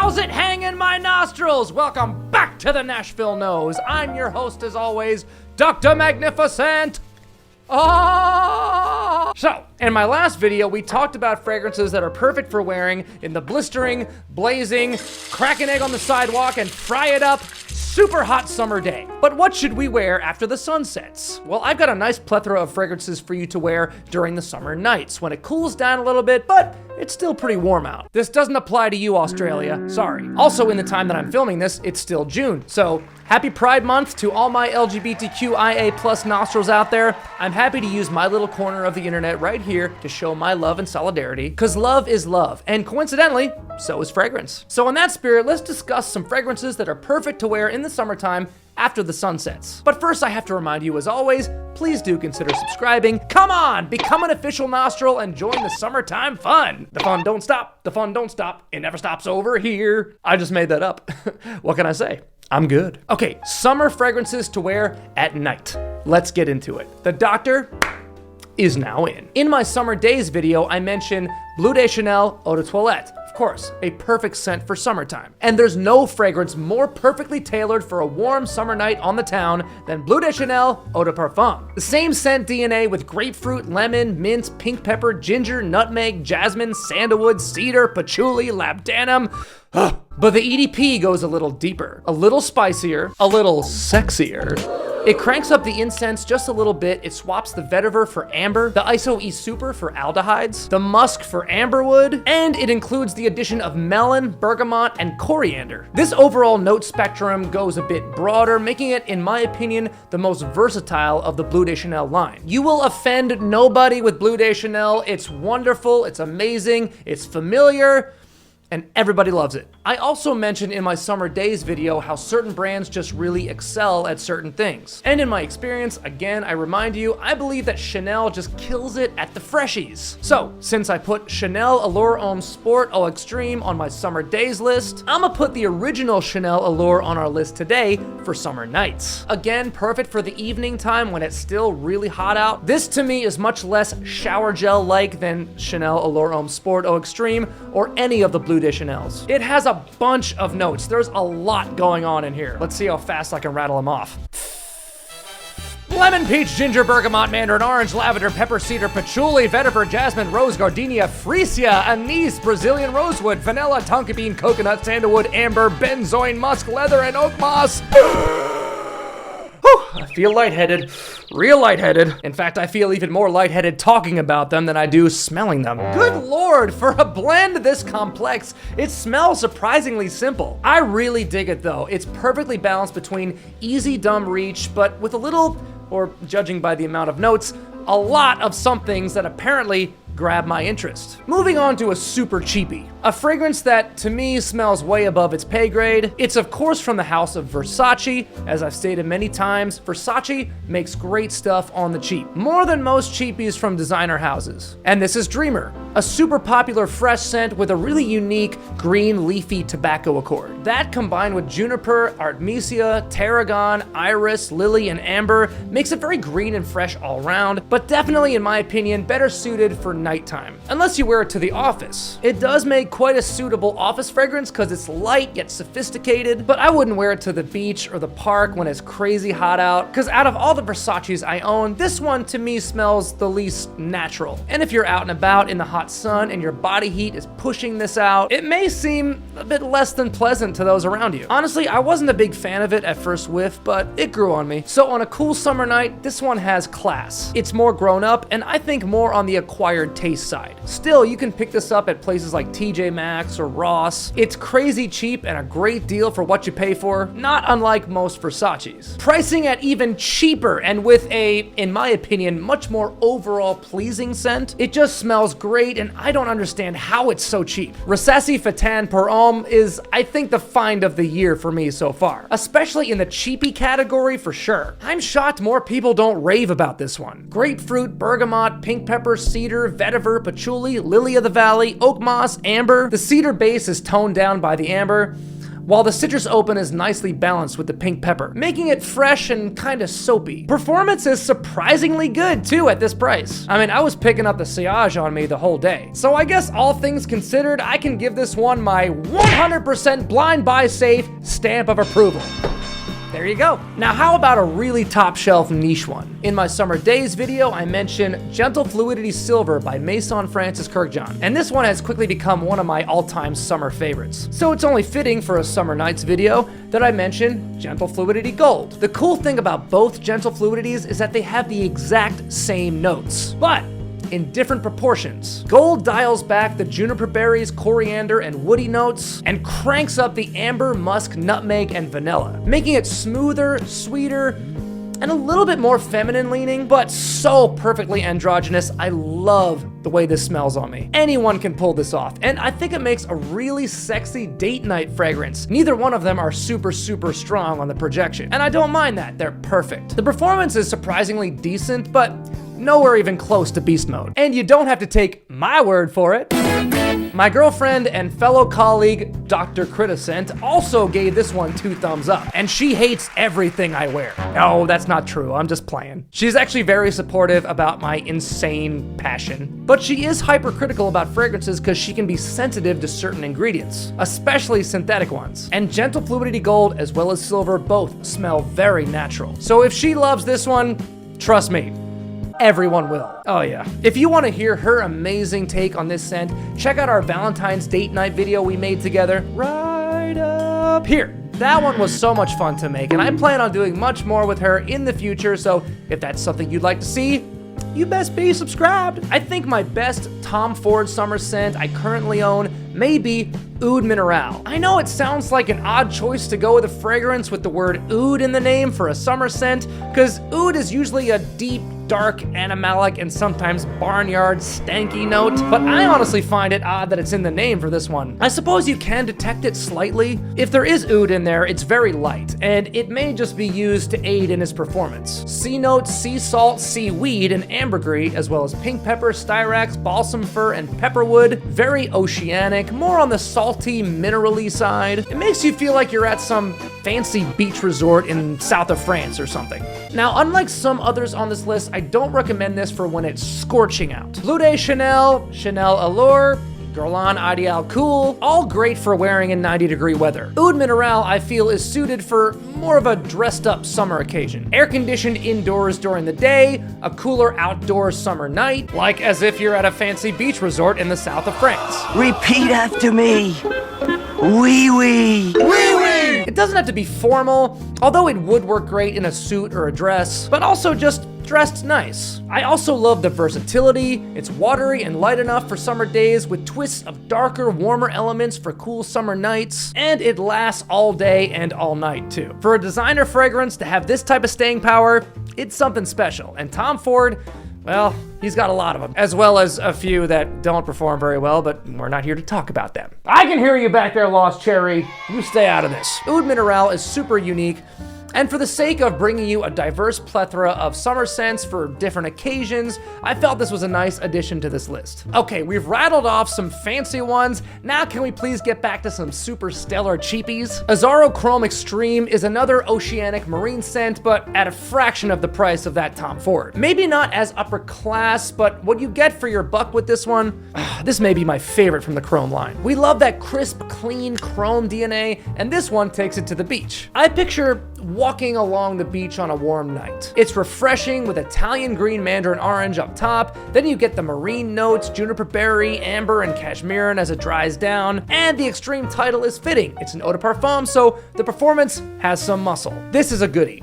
How's it hang in my nostrils? Welcome back to the Nashville Nose. I'm your host as always, Dr. Magnifiscent. So, in my last video, we talked about fragrances that are perfect for wearing in the blistering, blazing, crack an egg on the sidewalk and fry it up, super hot summer day. But what should we wear after the sun sets? Well, I've got a nice plethora of fragrances for you to wear during the summer nights when it cools down a little bit, but it's still pretty warm out. This doesn't apply to you, Australia, sorry. Also, in the time that I'm filming this, it's still June, so happy Pride Month to all my LGBTQIA+ nostrils out there. I'm happy to use my little corner of the internet right here to show my love and solidarity, because love is love, and coincidentally, so is fragrance. So in that spirit, let's discuss some fragrances that are perfect to wear in the summertime after the sun sets. But first, I have to remind you, as always, please do consider subscribing. Come on, become an official nostril and join the summertime fun. The fun don't stop, the fun don't stop. It never stops over here. I just made that up. What can I say? I'm good. Okay, summer fragrances to wear at night. Let's get into it. The doctor is now in. In my summer days video, I mentioned Bleu de Chanel Eau de Toilette. Of course, a perfect scent for summertime. And there's no fragrance more perfectly tailored for a warm summer night on the town than Bleu de Chanel Eau de Parfum. The same scent DNA with grapefruit, lemon, mint, pink pepper, ginger, nutmeg, jasmine, sandalwood, cedar, patchouli, labdanum. But the EDP goes a little deeper, a little spicier, a little sexier. It cranks up the incense just a little bit. It swaps the vetiver for amber, the iso-E super for aldehydes, the musk for amberwood, and it includes the addition of melon, bergamot, and coriander. This overall note spectrum goes a bit broader, making it, in my opinion, the most versatile of the Bleu de Chanel line. You will offend nobody with Bleu de Chanel. It's wonderful, it's amazing, it's familiar, and everybody loves it. I also mentioned in my summer days video how certain brands just really excel at certain things. And in my experience, again, I remind you, I believe that Chanel just kills it at the freshies. So, since I put Chanel Allure Homme Sport Eau Extreme on my summer days list, I'ma put the original Chanel Allure on our list today for summer nights. Again, perfect for the evening time when it's still really hot out. This to me is much less shower gel-like than Chanel Allure Homme Sport Eau Extreme or any of the Bleu de Chanels. It has a bunch of notes. There's a lot going on in here. Let's see how fast I can rattle them off. Lemon, peach, ginger, bergamot, mandarin orange, lavender, pepper, cedar, patchouli, vetiver, jasmine, rose, gardenia, freesia, anise, Brazilian rosewood, vanilla, tonka bean, coconut, sandalwood, amber, benzoin, musk, leather, and oak moss. I feel lightheaded, real lightheaded. In fact, I feel even more lightheaded talking about them than I do smelling them. Good Lord, for a blend this complex, it smells surprisingly simple. I really dig it though. It's perfectly balanced between easy dumb reach, but with a little, or judging by the amount of notes, a lot of some things that apparently grab my interest. Moving on to a super cheapie. A fragrance that, to me, smells way above its pay grade. It's of course from the house of Versace. As I've stated many times, Versace makes great stuff on the cheap. More than most cheapies from designer houses. And this is Dreamer, a super popular fresh scent with a really unique green leafy tobacco accord. That combined with juniper, artemisia, tarragon, iris, lily, and amber makes it very green and fresh all around, but definitely, in my opinion, better suited for nighttime. Unless you wear it to the office. It does make quite a suitable office fragrance because it's light yet sophisticated, but I wouldn't wear it to the beach or the park when it's crazy hot out, because out of all the Versaces I own, this one to me smells the least natural. And if you're out and about in the hot sun and your body heat is pushing this out, it may seem a bit less than pleasant to those around you. Honestly, I wasn't a big fan of it at first whiff, but it grew on me. So on a cool summer night, this one has class. It's more grown up, and I think more on the acquired taste side. Still, you can pick this up at places like TJ Maxx or Ross. It's crazy cheap and a great deal for what you pay for, not unlike most Versaces. Pricing at even cheaper and with a, in my opinion, much more overall pleasing scent, it just smells great and I don't understand how it's so cheap. Rasasi Fattan per Homme is, I think, the find of the year for me so far, especially in the cheapy category for sure. I'm shocked more people don't rave about this one. Grapefruit, bergamot, pink pepper, cedar, vetiver, patchouli, lily of the valley, oak moss, amber. The cedar base is toned down by the amber. while the citrus open is nicely balanced with the pink pepper, making it fresh and kind of soapy. Performance is surprisingly good too at this price. I mean, I was picking up the sillage on me the whole day. So I guess all things considered, I can give this one my 100% blind buy safe stamp of approval. There you go. Now, how about a really top shelf niche one? In my Summer Days video, I mentioned Gentle Fluidity Silver by Maison Francis Kurkdjian, and this one has quickly become one of my all-time summer favorites. So it's only fitting for a Summer Nights video that I mention Gentle Fluidity Gold. The cool thing about both Gentle Fluidities is that they have the exact same notes, but in different proportions. Gold dials back the juniper berries, coriander, and woody notes, and cranks up the amber, musk, nutmeg, and vanilla, making it smoother, sweeter, and a little bit more feminine leaning, but so perfectly androgynous. I love the way this smells on me. Anyone can pull this off, and I think it makes a really sexy date night fragrance. Neither one of them are super strong on the projection, and I don't mind that. They're perfect. The performance is surprisingly decent, but nowhere even close to beast mode. And you don't have to take my word for it. My girlfriend and fellow colleague, Dr. Criticent, also gave this one 2 thumbs up, and she hates everything I wear. No, that's not true, I'm just playing. She's actually very supportive about my insane passion, but she is hypercritical about fragrances because she can be sensitive to certain ingredients, especially synthetic ones. And Gentle Fluidity Gold as well as Silver both smell very natural. So if she loves this one, trust me, everyone will. Oh yeah. If you want to hear her amazing take on this scent, check out our Valentine's date night video we made together right up here. That one was so much fun to make, and I plan on doing much more with her in the future, so if that's something you'd like to see, you best be subscribed. I think my best Tom Ford summer scent I currently own may be Oud Minérale. I know it sounds like an odd choice to go with a fragrance with the word oud in the name for a summer scent, because oud is usually a deep, dark, animalic, and sometimes barnyard, stanky note, but I honestly find it odd that it's in the name for this one. I suppose you can detect it slightly. If there is oud in there, it's very light, and it may just be used to aid in his performance. Sea notes, sea salt, seaweed, and ambergris, as well as pink pepper, styrax, balsam fir, and pepperwood. Very oceanic, more on the salty, mineral-y side. It makes you feel like you're at some fancy beach resort in south of France or something. Now, unlike some others on this list, I don't recommend this for when it's scorching out. Bleu de Chanel, Chanel Allure, Guerlain Ideal Cool, all great for wearing in 90-degree weather. Oud Minérale, I feel, is suited for more of a dressed-up summer occasion. Air-conditioned indoors during the day, a cooler outdoor summer night, like as if you're at a fancy beach resort in the south of France. Repeat after me. Oui, oui. Oui, oui. It doesn't have to be formal, although it would work great in a suit or a dress, but also just dressed nice. I also love the versatility. It's watery and light enough for summer days with twists of darker, warmer elements for cool summer nights, and it lasts all day and all night too. For a designer fragrance to have this type of staying power, it's something special, and Tom Ford, well, he's got a lot of them, as well as a few that don't perform very well, but we're not here to talk about them. I can hear you back there, Lost Cherry. You stay out of this. Oud Minérale is super unique, and for the sake of bringing you a diverse plethora of summer scents for different occasions, I felt this was a nice addition to this list. Okay, we've rattled off some fancy ones. Now can we please get back to some super stellar cheapies? Azzaro Chrome Extreme is another oceanic marine scent, but at a fraction of the price of that Tom Ford. Maybe not as upper class, but what you get for your buck with this one, this may be my favorite from the Chrome line. We love that crisp, clean Chrome DNA, and this one takes it to the beach. I picture walking along the beach on a warm night. It's refreshing with Italian green mandarin orange up top, then you get the marine notes, juniper berry, amber, and cashmeran as it dries down, and the extreme title is fitting. It's an eau de parfum, so the performance has some muscle. This is a goodie.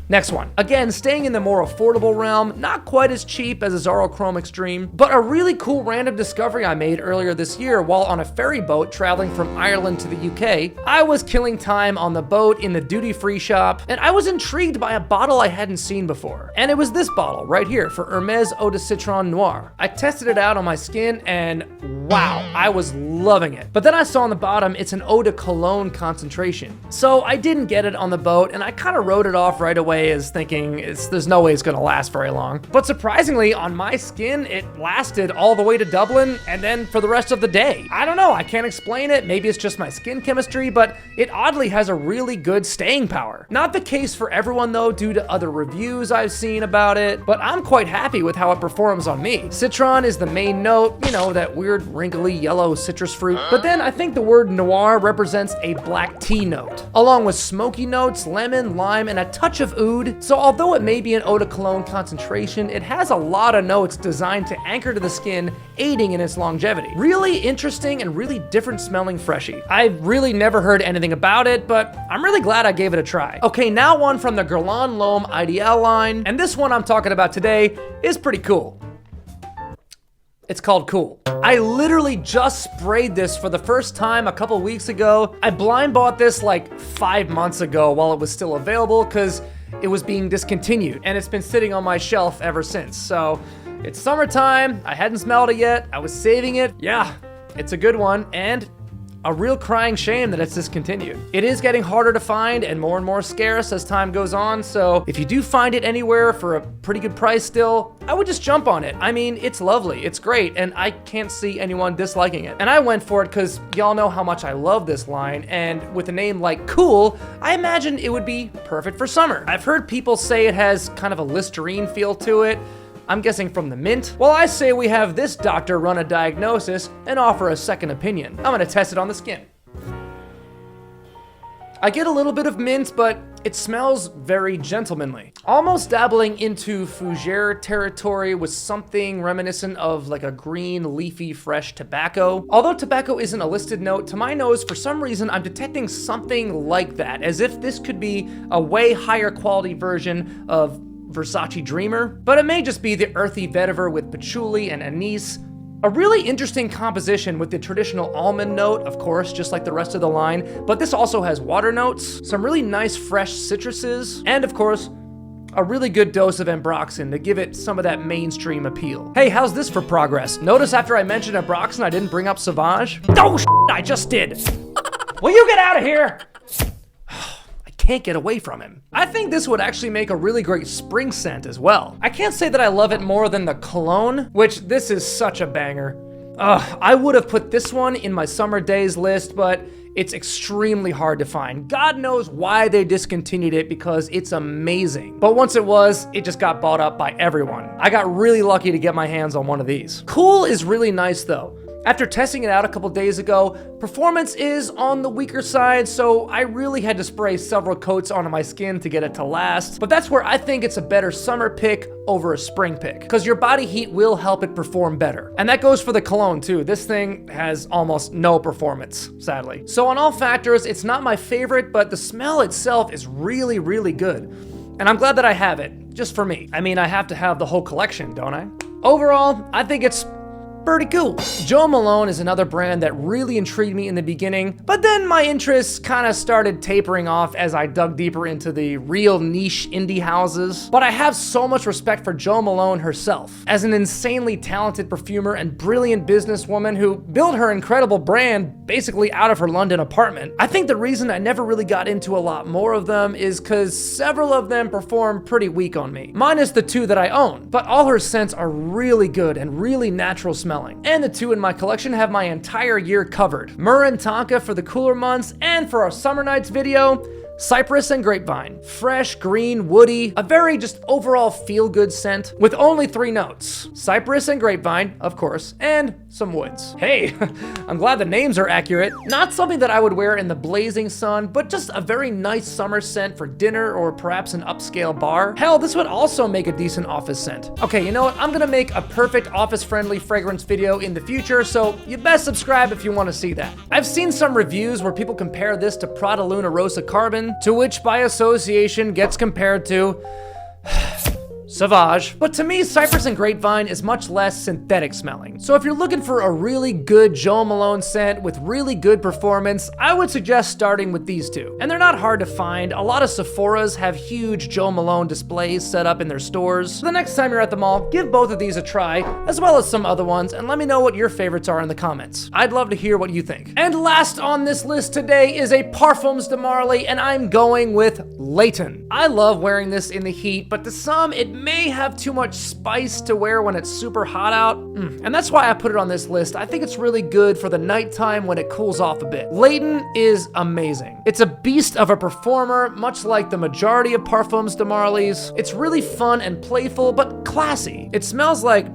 Next one. Again, staying in the more affordable realm, not quite as cheap as Azzaro Chrome Extreme, but a really cool random discovery I made earlier this year while on a ferry boat traveling from Ireland to the UK. I was killing time on the boat in the duty-free shop, and I was intrigued by a bottle I hadn't seen before. And it was this bottle right here for Hermès Eau de Citron Noir. I tested it out on my skin, and wow, I was loving it. But then I saw on the bottom it's an eau de cologne concentration. So I didn't get it on the boat, and I kind of wrote it off right away day is thinking there's no way it's gonna last very long. But surprisingly, on my skin, it lasted all the way to Dublin and then for the rest of the day. I don't know, I can't explain it. Maybe it's just my skin chemistry, but it oddly has a really good staying power. Not the case for everyone though, due to other reviews I've seen about it, but I'm quite happy with how it performs on me. Citron is the main note, you know, that weird wrinkly yellow citrus fruit. But then I think the word noir represents a black tea note, along with smoky notes, lemon, lime, and a touch of oud. So although it may be an eau de cologne concentration, it has a lot of notes designed to anchor to the skin, aiding in its longevity. Really interesting and really different smelling freshie. I've really never heard anything about it, but I'm really glad I gave it a try. Okay, now one from the Guerlain L'Homme Ideal line, and this one I'm talking about today is pretty cool. It's called Cool. I literally just sprayed this for the first time a couple weeks ago. I blind bought this like 5 months ago while it was still available because it was being discontinued, and it's been sitting on my shelf ever since. So it's summertime, I hadn't smelled it yet, I was saving it. Yeah, it's a good one, and a real crying shame that it's discontinued. It is getting harder to find and more scarce as time goes on, so if you do find it anywhere for a pretty good price still, I would just jump on it. I mean, it's lovely, it's great, and I can't see anyone disliking it. And I went for it because y'all know how much I love this line, and with a name like Cool, I imagine it would be perfect for summer. I've heard people say it has kind of a Listerine feel to it. I'm guessing from the mint. Well, I say we have this doctor run a diagnosis and offer a second opinion. I'm gonna test it on the skin. I get a little bit of mint, but it smells very gentlemanly. Almost dabbling into fougere territory with something reminiscent of like a green, leafy, fresh tobacco. Although tobacco isn't a listed note, to my nose, for some reason, I'm detecting something like that, as if this could be a way higher quality version of Versace Dreamer, but it may just be the earthy vetiver with patchouli and anise. A really interesting composition with the traditional almond note, of course, just like the rest of the line, but this also has water notes, some really nice fresh citruses, and of course, a really good dose of ambroxan to give it some of that mainstream appeal. Hey, how's this for progress? Notice after I mentioned ambroxan, I didn't bring up Sauvage? Oh, I just did. Will you get out of here? Can't get away from him. I think this would actually make a really great spring scent as well. I can't say that I love it more than the cologne, which this is such a banger. I would have put this one in my summer days list, but it's extremely hard to find. God knows why they discontinued it because it's amazing. But once it was, it just got bought up by everyone. I got really lucky to get my hands on one of these. Cool is really nice though. After testing it out a couple days ago, performance is on the weaker side, so I really had to spray several coats onto my skin to get it to last. But that's where I think it's a better summer pick over a spring pick, because your body heat will help it perform better. And that goes for the cologne too. This thing has almost no performance, sadly. So on all factors, it's not my favorite, but the smell itself is really, really good. And I'm glad that I have it, just for me. I mean, I have to have the whole collection, don't I? Overall, I think it's pretty cool. Jo Malone is another brand that really intrigued me in the beginning, but then my interests kind of started tapering off as I dug deeper into the real niche indie houses. But I have so much respect for Jo Malone herself, as an insanely talented perfumer and brilliant businesswoman who built her incredible brand basically out of her London apartment. I think the reason I never really got into a lot more of them is because several of them perform pretty weak on me, minus the 2 that I own, but all her scents are really good and really natural smelling. And the 2 in my collection have my entire year covered. Myrrh and Tonka for the cooler months, and for our summer nights video, Cypress and Grapevine. Fresh, green, woody, a very just overall feel-good scent with only 3 notes. Cypress and Grapevine, of course, and some woods. Hey, I'm glad the names are accurate. Not something that I would wear in the blazing sun, but just a very nice summer scent for dinner or perhaps an upscale bar. Hell, this would also make a decent office scent. Okay, you know what? I'm gonna make a perfect office-friendly fragrance video in the future, so you best subscribe if you want to see that. I've seen some reviews where people compare this to Prada Luna Rosa Carbon, to which by association gets compared to Sauvage. But to me, Cypress and Grapevine is much less synthetic smelling. So if you're looking for a really good Jo Malone scent with really good performance, I would suggest starting with these two. And they're not hard to find. A lot of Sephoras have huge Jo Malone displays set up in their stores. So the next time you're at the mall, give both of these a try, as well as some other ones, and let me know what your favorites are in the comments. I'd love to hear what you think. And last on this list today is a Parfums de Marly, and I'm going with Layton. I love wearing this in the heat, but to some, it may have too much spice to wear when it's super hot out. And that's why I put it on this list. I think it's really good for the nighttime when it cools off a bit. Layton is amazing. It's a beast of a performer, much like the majority of Parfums de Marly's. It's really fun and playful, but classy. It smells like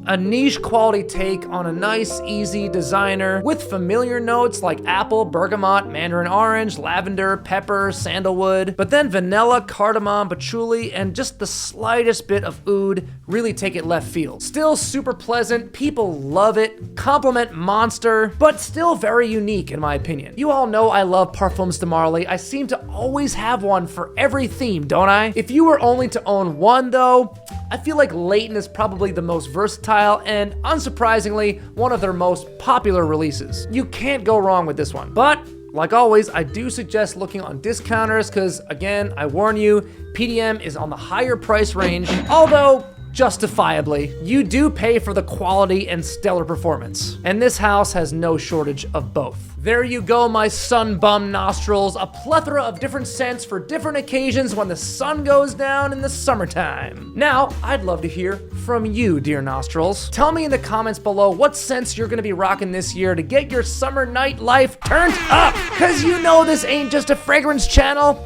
a niche quality take on a nice, easy designer with familiar notes like apple, bergamot, mandarin orange, lavender, pepper, sandalwood, but then vanilla, cardamom, patchouli, and just the slightest bit of oud really take it left field. Still super pleasant, people love it, compliment monster, but still very unique in my opinion. You all know I love Parfums de Marly. I seem to always have one for every theme, don't I? If you were only to own one though, I feel like Layton is probably the most versatile and, unsurprisingly, one of their most popular releases. You can't go wrong with this one. But, like always, I do suggest looking on discounters because, again, I warn you, PDM is on the higher price range, although justifiably, you do pay for the quality and stellar performance. And this house has no shortage of both. There you go, my sun-bum nostrils, a plethora of different scents for different occasions when the sun goes down in the summertime. Now, I'd love to hear from you, dear nostrils. Tell me in the comments below what scents you're gonna be rocking this year to get your summer night life turned up, cause you know this ain't just a fragrance channel.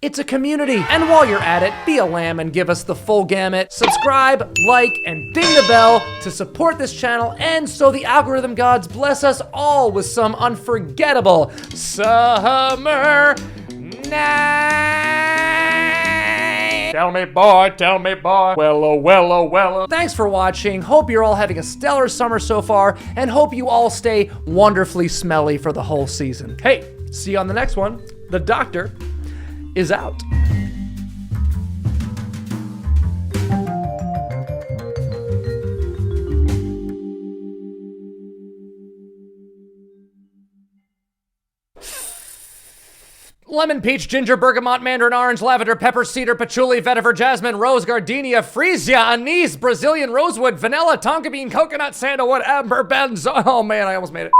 It's a community. And while you're at it, be a lamb and give us the full gamut. Subscribe, like, and ding the bell to support this channel and so the algorithm gods bless us all with some unforgettable summer night. Tell me boy, wello, wello, wello. Thanks for watching. Hope you're all having a stellar summer so far and hope you all stay wonderfully smelly for the whole season. Hey, see you on the next one. The doctor is out. Lemon, peach, ginger, bergamot, mandarin orange, lavender, pepper, cedar, patchouli, vetiver, jasmine, rose, gardenia, freesia, anise, Brazilian rosewood, vanilla, tonka bean, coconut, sandalwood, amber, benzo. Oh man, I almost made it.